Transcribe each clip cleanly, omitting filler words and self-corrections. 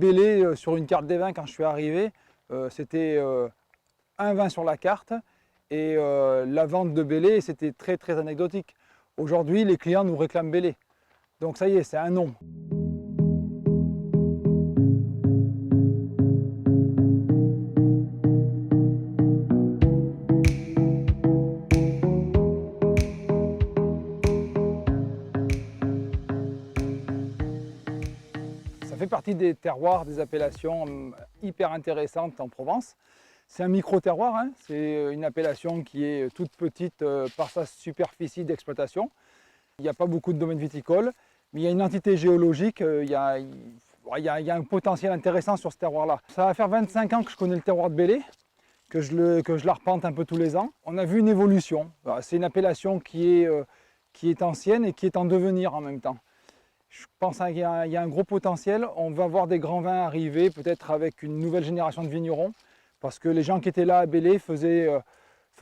Belley, sur une carte des vins, quand je suis arrivé, c'était un vin sur la carte et la vente de Belley, c'était très très anecdotique. Aujourd'hui, les clients nous réclament Belley. Donc ça y est, c'est un nom. Ça fait partie des terroirs, des appellations hyper intéressantes en Provence. C'est un micro-terroir, hein. C'est une appellation qui est toute petite par sa superficie d'exploitation. Il n'y a pas beaucoup de domaines viticoles, mais il y a une entité géologique, il y a un potentiel intéressant sur ce terroir-là. Ça va faire 25 ans que je connais le terroir de Belley, que je l'arpente un peu tous les ans. On a vu une évolution. C'est une appellation qui est ancienne et qui est en devenir en même temps. Je pense qu'il y a un gros potentiel. On va voir des grands vins arriver, peut-être avec une nouvelle génération de vignerons, parce que les gens qui étaient là à Belley faisaient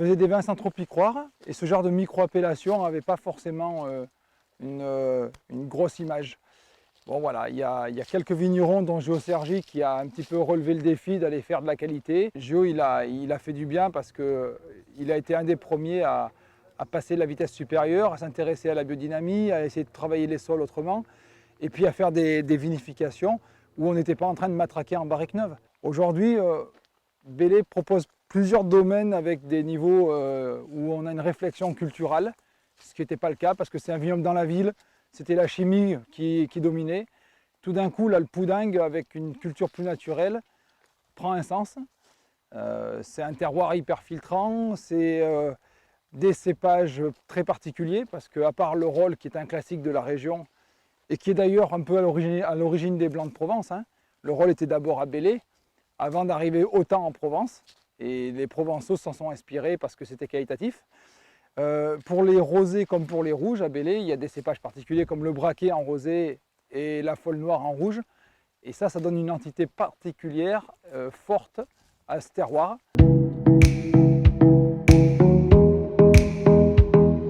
des vins sans trop y croire, et ce genre de micro-appellation n'avait pas forcément une grosse image. Bon voilà, il y a quelques vignerons, dont Gio Sergi, qui a un petit peu relevé le défi d'aller faire de la qualité. Gio, il a fait du bien parce qu'il a été un des premiers à passer la vitesse supérieure, à s'intéresser à la biodynamie, à essayer de travailler les sols autrement, et puis à faire des vinifications où on n'était pas en train de matraquer en barrique neuve. Aujourd'hui, Belley propose plusieurs domaines avec des niveaux où on a une réflexion culturelle, ce qui n'était pas le cas parce que c'est un vignoble dans la ville, c'était la chimie qui dominait. Tout d'un coup, là, le Poudingue, avec une culture plus naturelle, prend un sens. C'est un terroir hyper filtrant, c'est des cépages très particuliers parce qu'à part le Rolle, qui est un classique de la région et qui est d'ailleurs un peu à l'origine des Blancs de Provence, hein. Le Rolle était d'abord à Belley avant d'arriver autant en Provence. Et les Provençaux s'en sont inspirés parce que c'était qualitatif. Pour les rosés comme pour les rouges, à Belley, il y a des cépages particuliers comme le Braquet en rosé et la Folle Noire en rouge. Et ça donne une entité particulière, forte à ce terroir.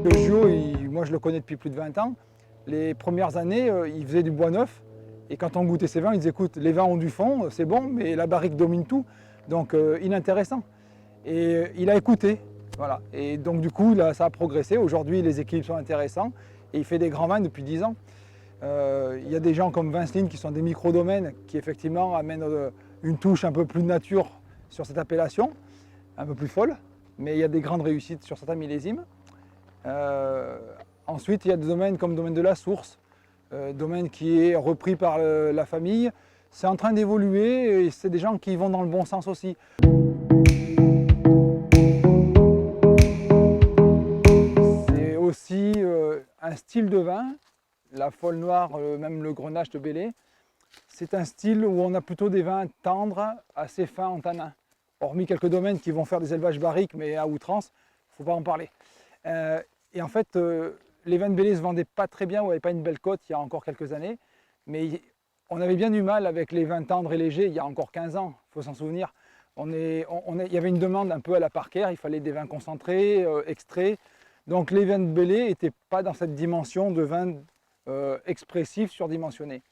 Le Gio, moi je le connais depuis plus de 20 ans. Les premières années, il faisait du bois neuf. Et quand on goûtait ses vins, il disait écoute, les vins ont du fond, c'est bon, mais la barrique domine tout. Donc inintéressant. Et il a écouté, voilà. Et donc du coup, là, ça a progressé. Aujourd'hui, les équilibres sont intéressants et il fait des grands vins depuis 10 ans. Il y a des gens comme Vinceline qui sont des micro-domaines qui effectivement amènent une touche un peu plus nature sur cette appellation, un peu plus folle, mais il y a des grandes réussites sur certains millésimes. Ensuite, il y a des domaines comme le domaine de la Source, domaine qui est repris par la famille. C'est en train d'évoluer et c'est des gens qui vont dans le bon sens aussi. C'est aussi un style de vin, la Folle Noire, même le Grenache de Belley. C'est un style où on a plutôt des vins tendres, assez fins en tanin. Hormis quelques domaines qui vont faire des élevages barriques, mais à outrance, il ne faut pas en parler. Et en fait, les vins de Belley ne se vendaient pas très bien, ou n'avaient pas une belle cote il y a encore quelques années. Mais on avait bien du mal avec les vins tendres et légers il y a encore 15 ans, il faut s'en souvenir. Il y avait une demande un peu à la Parker, il fallait des vins concentrés, extraits. Donc les vins de Belley n'étaient pas dans cette dimension de vin expressif, surdimensionné.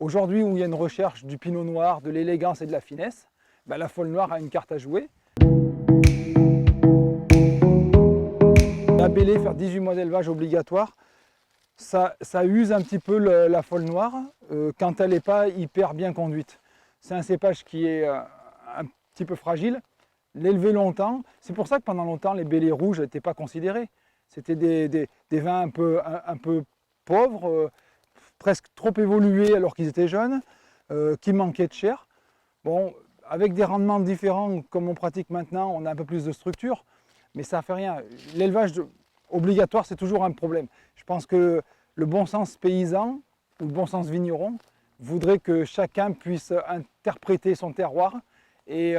Aujourd'hui, où il y a une recherche du pinot noir, de l'élégance et de la finesse, ben, la Folle Noire a une carte à jouer. À Belley, faire 18 mois d'élevage obligatoire, ça use un petit peu la Folle Noire quand elle n'est pas hyper bien conduite. C'est un cépage qui est un petit peu fragile, l'élever longtemps. C'est pour ça que pendant longtemps, les Belley rouges n'étaient pas considérés. C'était des vins un peu pauvres, presque trop évolués alors qu'ils étaient jeunes, qui manquaient de chair. Bon, avec des rendements différents comme on pratique maintenant, on a un peu plus de structure, mais ça ne fait rien. L'élevage obligatoire, c'est toujours un problème. Je pense que le bon sens paysan ou le bon sens vigneron voudrait que chacun puisse interpréter son terroir et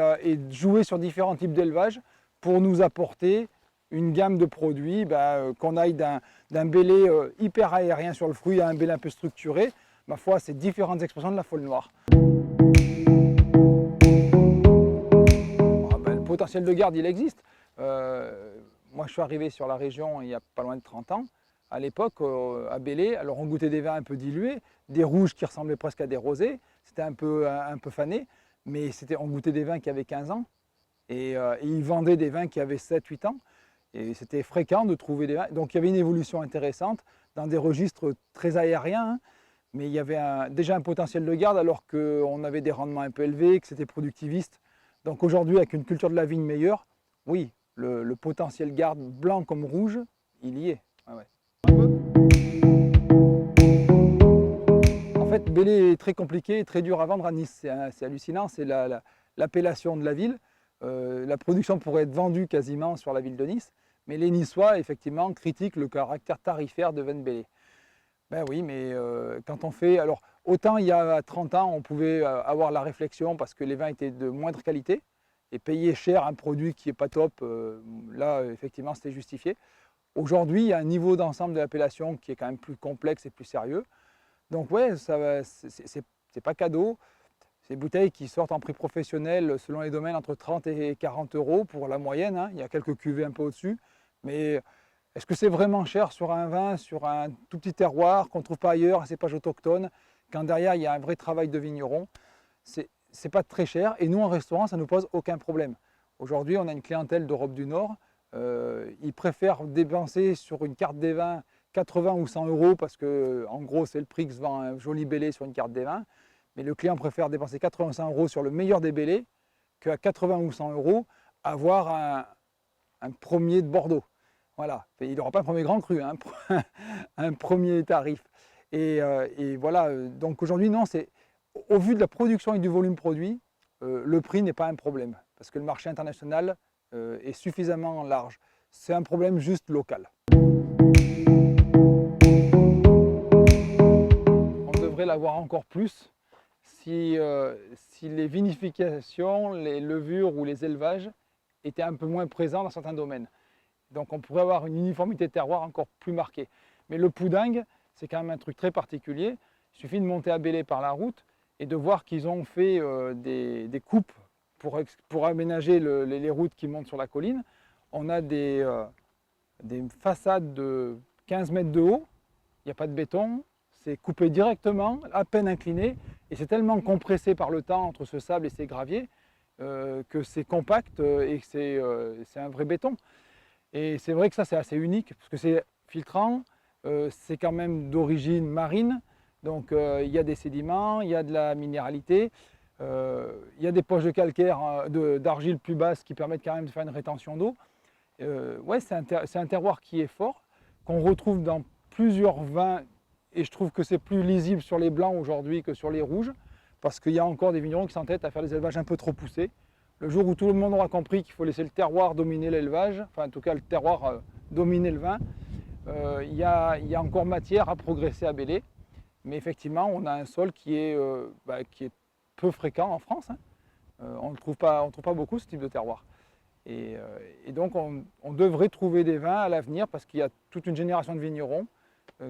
jouer sur différents types d'élevage pour nous apporter une gamme de produits, qu'on aille d'un Belley hyper aérien sur le fruit à un Belley un peu structuré. Ma foi, c'est différentes expressions de la Folle Noire. Le potentiel de garde, il existe. Moi, je suis arrivé sur la région il y a pas loin de 30 ans. À l'époque, à Belley, alors on goûtait des vins un peu dilués, des rouges qui ressemblaient presque à des rosés. c'était un peu fané, mais on goûtait des vins qui avaient 15 ans, et ils vendaient des vins qui avaient 7-8 ans, et c'était fréquent de trouver des vins. Donc il y avait une évolution intéressante dans des registres très aériens, hein, mais il y avait déjà un potentiel de garde alors qu'on avait des rendements un peu élevés, que c'était productiviste. Donc aujourd'hui, avec une culture de la vigne meilleure, oui, le potentiel garde blanc comme rouge, il y est. Ah ouais. En fait, Belley est très compliqué et très dur à vendre à Nice. C'est hallucinant, c'est l'appellation de la ville. La production pourrait être vendue quasiment sur la ville de Nice, mais les Niçois, effectivement, critiquent le caractère tarifaire de vin de Belley. Ben oui, mais quand on fait... Alors, autant il y a 30 ans, on pouvait avoir la réflexion parce que les vins étaient de moindre qualité et payer cher un produit qui n'est pas top, là, effectivement, c'était justifié. Aujourd'hui, il y a un niveau d'ensemble de l'appellation qui est quand même plus complexe et plus sérieux. Donc ouais, c'est pas cadeau. Ces bouteilles qui sortent en prix professionnel selon les domaines entre 30 et 40 euros pour la moyenne, hein. Il y a quelques cuvées un peu au-dessus, mais est-ce que c'est vraiment cher sur un vin, sur un tout petit terroir qu'on ne trouve pas ailleurs, à cépage autochtone, quand derrière il y a un vrai travail de vigneron? C'est pas très cher, et nous en restaurant ça ne nous pose aucun problème. Aujourd'hui on a une clientèle d'Europe du Nord, ils préfèrent dépenser sur une carte des vins 80 ou 100 euros parce que en gros c'est le prix que se vend un joli Belley sur une carte des vins, mais le client préfère dépenser 80 ou 100 euros sur le meilleur des Belley qu'à 80 ou 100 euros avoir un premier de Bordeaux. Voilà, il n'aura pas un premier grand cru, hein, un premier tarif. Et voilà, donc aujourd'hui, non, au vu de la production et du volume produit, le prix n'est pas un problème, parce que le marché international est suffisamment large. C'est un problème juste local. On devrait l'avoir encore plus si les vinifications, les levures ou les élevages étaient un peu moins présents dans certains domaines. Donc on pourrait avoir une uniformité de terroir encore plus marquée. Mais le poudingue, c'est quand même un truc très particulier. Il suffit de monter à Belley par la route et de voir qu'ils ont fait des coupes pour aménager les routes qui montent sur la colline. On a des façades de 15 mètres de haut, il n'y a pas de béton, c'est coupé directement, à peine incliné, et c'est tellement compressé par le temps entre ce sable et ces graviers que c'est compact et que c'est un vrai béton. Et c'est vrai que ça c'est assez unique parce que c'est filtrant, c'est quand même d'origine marine, donc il y a des sédiments, il y a de la minéralité, il y a des poches de calcaire, d'argile plus basse qui permettent quand même de faire une rétention d'eau. Ouais, c'est un terroir qui est fort, qu'on retrouve dans plusieurs vins, et je trouve que c'est plus lisible sur les blancs aujourd'hui que sur les rouges, parce qu'il y a encore des vignerons qui s'entêtent à faire des élevages un peu trop poussés. Le jour où tout le monde aura compris qu'il faut laisser le terroir dominer l'élevage, enfin en tout cas le terroir dominer le vin, il y a encore matière à progresser à Belley. Mais effectivement, on a un sol qui est peu fréquent en France, hein. On ne trouve pas beaucoup ce type de terroir. Et donc on devrait trouver des vins à l'avenir parce qu'il y a toute une génération de vignerons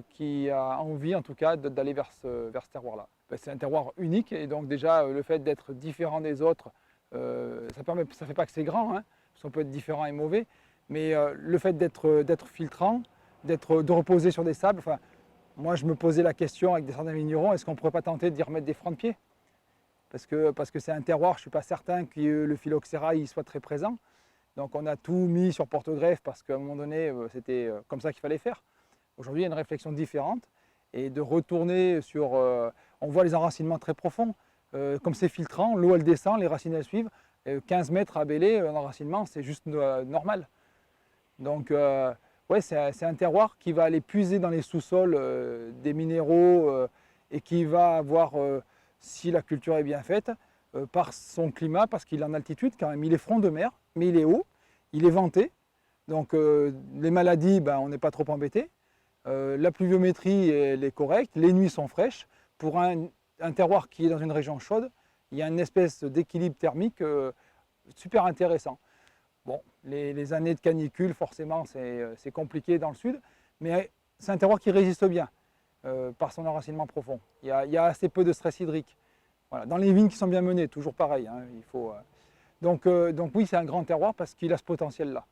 qui a envie en tout cas d'aller vers ce terroir-là. C'est un terroir unique et donc déjà le fait d'être différent des autres, ça ne fait pas que c'est grand, hein, parce qu'on peut être différent et mauvais, mais le fait d'être filtrant, de reposer sur des sables, enfin, moi je me posais la question avec des certains vignerons, est-ce qu'on ne pourrait pas tenter d'y remettre des francs de pied? Parce que c'est un terroir, je ne suis pas certain que le phylloxéra y soit très présent. Donc on a tout mis sur porte-greffe parce qu'à un moment donné, c'était comme ça qu'il fallait faire. Aujourd'hui, il y a une réflexion différente et de retourner sur... on voit les enracinements très profonds. Comme c'est filtrant, l'eau elle descend, les racines elles suivent. 15 mètres à Belley, un enracinement, c'est juste normal. Donc ouais, c'est un terroir qui va aller puiser dans les sous-sols des minéraux et qui va avoir, si la culture est bien faite, par son climat, parce qu'il est en altitude quand même. Il est front de mer, mais il est haut, il est venté. Donc les maladies, on n'est pas trop embêté. La pluviométrie elle est correcte, les nuits sont fraîches. Pour un terroir qui est dans une région chaude, il y a une espèce d'équilibre thermique super intéressant. Bon, les années de canicule, forcément, c'est compliqué dans le sud, mais c'est un terroir qui résiste bien par son enracinement profond. Il y a assez peu de stress hydrique. Voilà. Dans les vignes qui sont bien menées, toujours pareil, hein, il faut, donc oui, c'est un grand terroir parce qu'il a ce potentiel-là.